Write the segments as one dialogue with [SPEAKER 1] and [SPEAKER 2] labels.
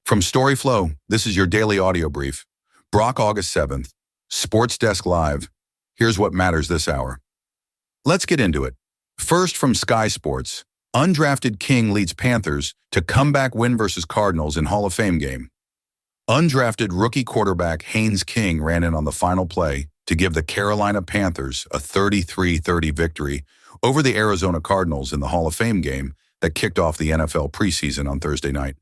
[SPEAKER 1] From storyflo, this is your daily audio brief. Brock, August 7th. Sports Desk Live. Here's what matters this hour. Let's get into it. First, from Sky Sports. Undrafted King leads Panthers to comeback win versus Cardinals in Hall of Fame game. Undrafted rookie quarterback Haynes King ran in on the final play to give the Carolina Panthers a 33-30 victory over the Arizona Cardinals in the Hall of Fame game that kicked off the NFL preseason on Thursday night.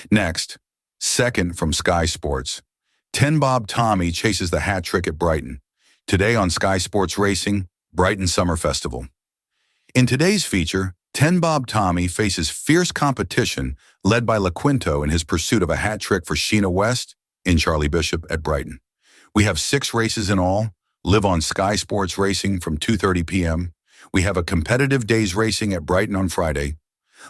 [SPEAKER 1] Next, second from Sky Sports. Tenbob Tommy chases the hat trick at Brighton. Today on Sky Sports Racing, Brighton Summer Festival. In today's feature, Tenbob Tommy faces fierce competition led by Lequinto in his pursuit of a hat trick for Sheena West in Charlie Bishop at Brighton. We have 6 races in all, live on Sky Sports Racing from 2:30 p.m. We have a competitive day's racing at Brighton on Friday.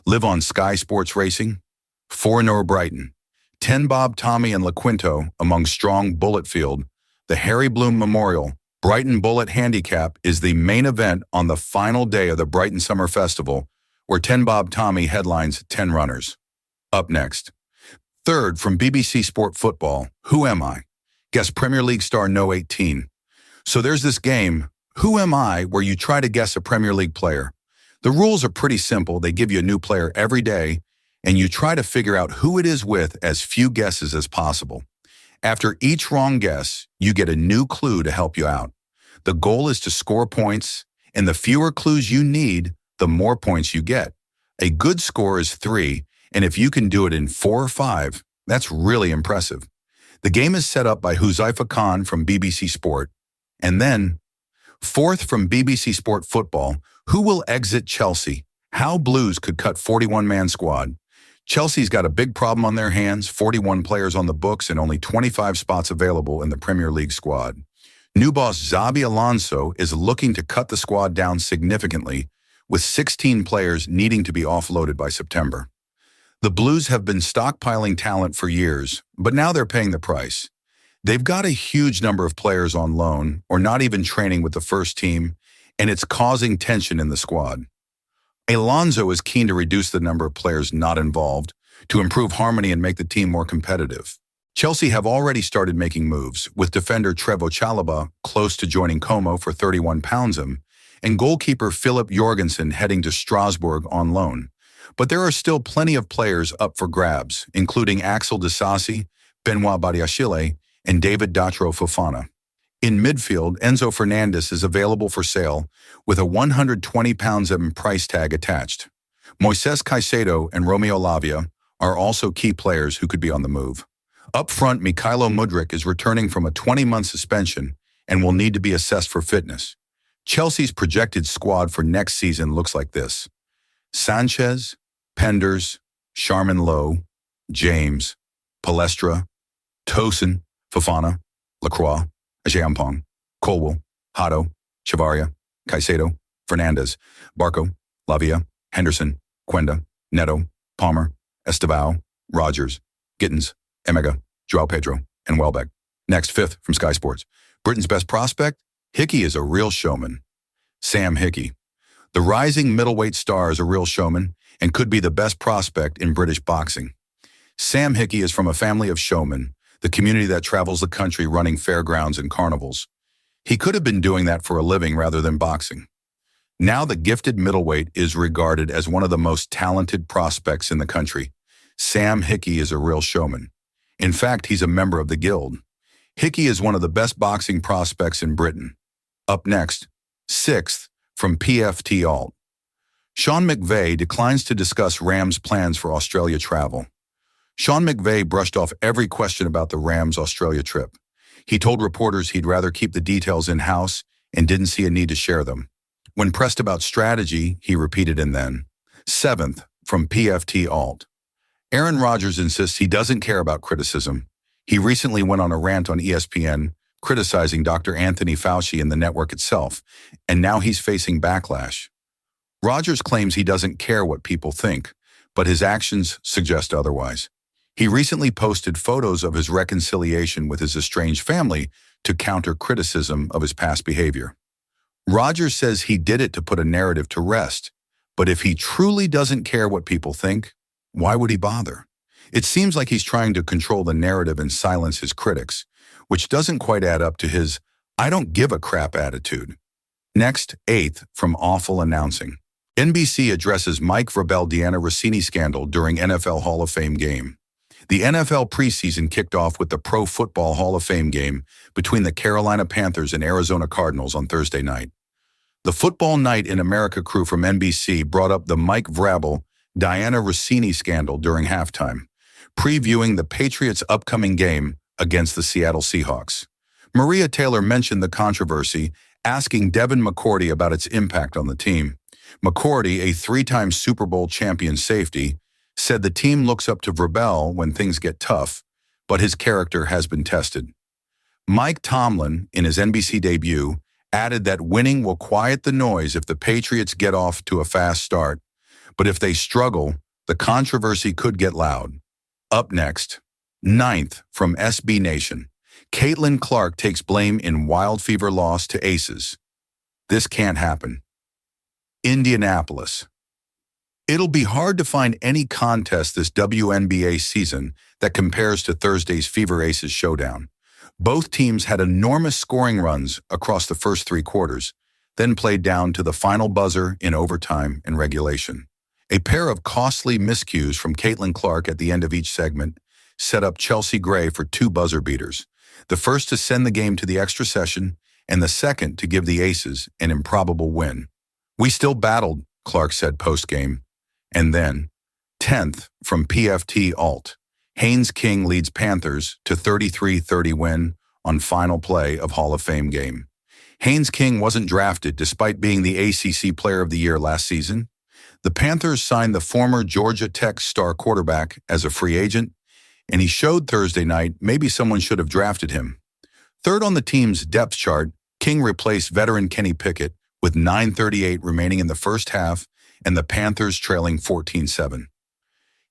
[SPEAKER 1] Live on Sky Sports Racing. 4-0 Brighton. Tenbob Tommy and Lequinto among strong bullet field. The Harry Bloom Memorial Brighton Bullet Handicap is the main event on the final day of the Brighton Summer Festival, where Tenbob Tommy headlines 10 runners. Up next. Third, from BBC Sport Football, Who Am I? Guess Premier League star No 18. So there's this game, Who Am I?, where you try to guess a Premier League player. The rules are pretty simple. They give you a new player every day, and you try to figure out who it is with as few guesses as possible. After each wrong guess, you get a new clue to help you out. The goal is to score points, and the fewer clues you need, the more points you get. A good score is 3, and if you can do it in 4 or 5, that's really impressive. The game is set up by Huzaifa Khan from BBC Sport. And then, fourth from BBC Sport Football, who will exit Chelsea? How Blues could cut 41-man squad. Chelsea's got a big problem on their hands, 41 players on the books and only 25 spots available in the Premier League squad. New boss Xabi Alonso is looking to cut the squad down significantly, with 16 players needing to be offloaded by September. The Blues have been stockpiling talent for years, but now they're paying the price. They've got a huge number of players on loan or not even training with the first team, and it's causing tension in the squad. Alonso is keen to reduce the number of players not involved to improve harmony and make the team more competitive. Chelsea have already started making moves, with defender Trevoh Chalobah close to joining Como for £31 and goalkeeper Philip Jorgensen heading to Strasbourg on loan. But there are still plenty of players up for grabs, including Axel Disasi, Benoit Badiashile, and David Datro Fofana. In midfield, Enzo Fernandez is available for sale with a £120 price tag attached. Moises Caicedo and Romeo Lavia are also key players who could be on the move. Up front, Mykhailo Mudryk is returning from a 20-month suspension and will need to be assessed for fitness. Chelsea's projected squad for next season looks like this: Sanchez, Penders, Charmin Lowe, James, Palestra, Tosin, Fofana, Lacroix, Ajampong, Colwell, Hato, Chavaria, Caicedo, Fernandez, Barco, Lavia, Henderson, Quenda, Neto, Palmer, Estevao, Rogers, Gittins, Emega, Joao Pedro, and Welbeck. Next, fifth from Sky Sports. Britain's best prospect? Hickey is a real showman. Sam Hickey. The rising middleweight star is a real showman and could be the best prospect in British boxing. Sam Hickey is from a family of showmen, the community that travels the country running fairgrounds and carnivals. He could have been doing that for a living rather than boxing. Now the gifted middleweight is regarded as one of the most talented prospects in the country. Sam Hickey is a real showman. In fact, he's a member of the Guild. Hickey is one of the best boxing prospects in Britain. Up next, sixth from PFT Alt. Sean McVay declines to discuss Rams' plans for Australia travel. Sean McVay brushed off every question about the Rams' Australia trip. He told reporters he'd rather keep the details in-house and didn't see a need to share them. When pressed about strategy, he repeated and then. Seventh, from PFT Alt. Aaron Rodgers insists he doesn't care about criticism. He recently went on a rant on ESPN, criticizing Dr. Anthony Fauci and the network itself, and now he's facing backlash. Rodgers claims he doesn't care what people think, but his actions suggest otherwise. He recently posted photos of his reconciliation with his estranged family to counter criticism of his past behavior. Rodgers says he did it to put a narrative to rest, but if he truly doesn't care what people think, why would he bother? It seems like he's trying to control the narrative and silence his critics, which doesn't quite add up to his "I don't give a crap" attitude. Next, 8th, from awful announcing. NBC addresses Mike Vrabel-Dianna Rossini scandal during NFL Hall of Fame game. The NFL preseason kicked off with the Pro Football Hall of Fame game between the Carolina Panthers and Arizona Cardinals on Thursday night. The Football Night in America crew from NBC brought up the Mike Vrabel-Dianna Rossini scandal during halftime, previewing the Patriots' upcoming game against the Seattle Seahawks. Maria Taylor mentioned the controversy, asking Devin McCourty about its impact on the team. McCourty, a 3-time Super Bowl champion safety, said the team looks up to Vrabel when things get tough, but his character has been tested. Mike Tomlin, in his NBC debut, added that winning will quiet the noise if the Patriots get off to a fast start, but if they struggle, the controversy could get loud. Up next, 9th, from SB Nation. Caitlin Clark takes blame in Wild Fever loss to Aces. This can't happen. Indianapolis. It'll be hard to find any contest this WNBA season that compares to Thursday's Fever Aces showdown. Both teams had enormous scoring runs across the first 3 quarters, then played down to the final buzzer in overtime and regulation. A pair of costly miscues from Caitlin Clark at the end of each segment set up Chelsea Gray for 2 buzzer beaters, the first to send the game to the extra session and the second to give the Aces an improbable win. "We still battled," Clark said post-game. And then, 10th, from PFT Alt. Haynes King leads Panthers to 33-30 win on final play of Hall of Fame game. Haynes King wasn't drafted despite being the ACC Player of the Year last season. The Panthers signed the former Georgia Tech star quarterback as a free agent, and he showed Thursday night maybe someone should have drafted him. 3rd on the team's depth chart, King replaced veteran Kenny Pickett with 9:38 remaining in the first half and the Panthers trailing 14-7.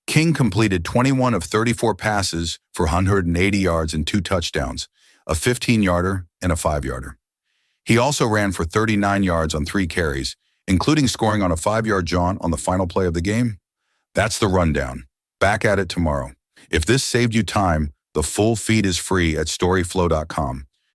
[SPEAKER 1] King completed 21 of 34 passes for 180 yards and 2 touchdowns, a 15-yarder and a 5-yarder. He also ran for 39 yards on 3 carries, including scoring on a 5-yard jaunt on the final play of the game. That's the rundown. Back at it tomorrow. If this saved you time, the full feed is free at storyflo.com.